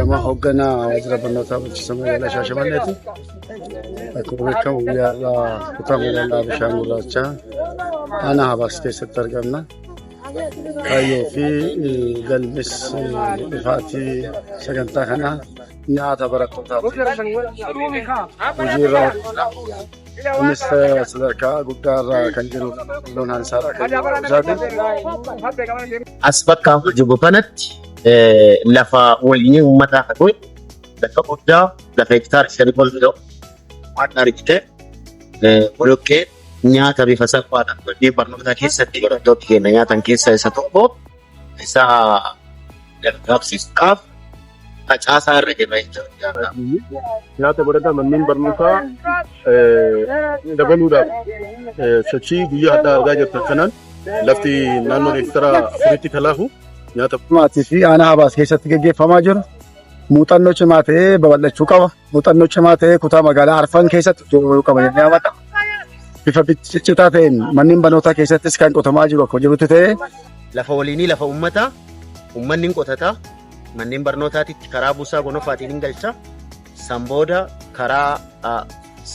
beekamaa hoogganaa waajjira barnootaa bulchiinsa magaalaa Shaashamanneeti. Akkuma beekamu guyyaa kutaa magaalaa bishaan gurraachaa aanaa Habaas keessatti argamna. Kaayyoo fi galmis dhufaatii sagantaa kanaa nyaata barattootaati. Hojiirra kunis sadarkaa guddaarra kan jiru loon hansaadha kan jiru. As bakka jiru kanatti lafa waliin uummataa kan ta'e lafa guddaa lafa hektaara 5 ol ta'u waan argite boloqqee nyaata bifa salphaadhaan godhee barnoota keessatti barattoota keenya nyaatan keessaa isa tokko isa gargaarsuudhaaf facaasaa irra jira jechuudha. Nyaata barataa manneen barnootaa dabaluudhaaf sochii guyyaa addaa argaa jirtan kanaan lafti naannoo hektaara 4tti kalaafu nyaata maatii fi aanaa Habaas keessatti gaggeeffamaa jiru. Muuxannoo cimaa ta'ee babal'achuu qaba. Muuxannoo cimaa ta'ee kutaa magaalaa Arfan keessatti hojjetamuu qaba jennee amana. Bifa citaa ta'een manneen barnootaa keessattis kan qotamaa jiru akka jirutti ta'ee lafa waliinii lafa uummataa uummanni qotataa manneen barnootaatitti karaa buusaa gonofaatiin hin galcha. San booda karaa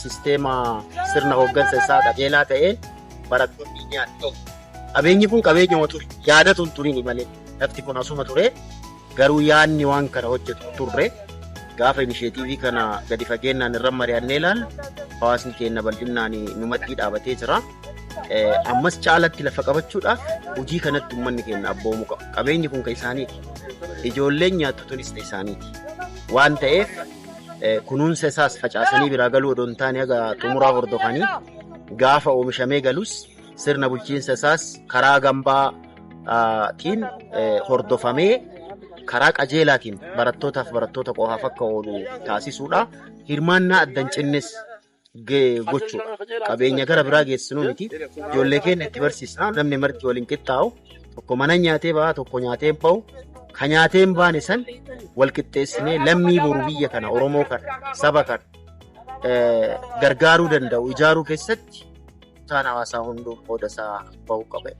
sisteema sirna hooggansa isaa qajeelaa ta'een barattoonni nyaatu. Qabeenyi kun qabeenyuma ture. Yaada tunturiin malee lafti kun asuma ture. Garuu yaadni waan kana hojjetu turre gaafa inisheetiivii kana gadi fageenyaan irra mari'annee ilaalle hawaasni keenya bal'inaan numatti dhaabatee jira. Ammas caalatti lafa qabachuudhaaf hojii kanatti uummanni keenya abboomuu qaba. Qabeenyi kun kan isaaniiti. Ijoolleen nyaattotunis isaaniiti. Waan ta'eef kunuunsa isaas facaasanii biraa galuu odoo hin taane haga xumuraa hordofanii gaafa oomishamee galus sirna bulchiinsa isaas karaa gambaatiin hordofamee karaa qajeelaatiin barattootaaf barattoota qofaaf akka oolu taasisuudha. Hirmaannaa addan cinnes gochuudha. Qabeenya gara biraa geessinuu miti. Ijoollee keenya itti barsiisna. Namni marti waliin qixxaa'u tokko mana nyaatee ba'a tokko nyaatee bahu. Kan nyaatee hin baane san wal qixxeessinee lammii boru biyya kana Oromoo kana saba kana gargaaruu danda'u ijaaruu keessatti kutaan hawaasaa hunduu qooda isaa bahuu qaba.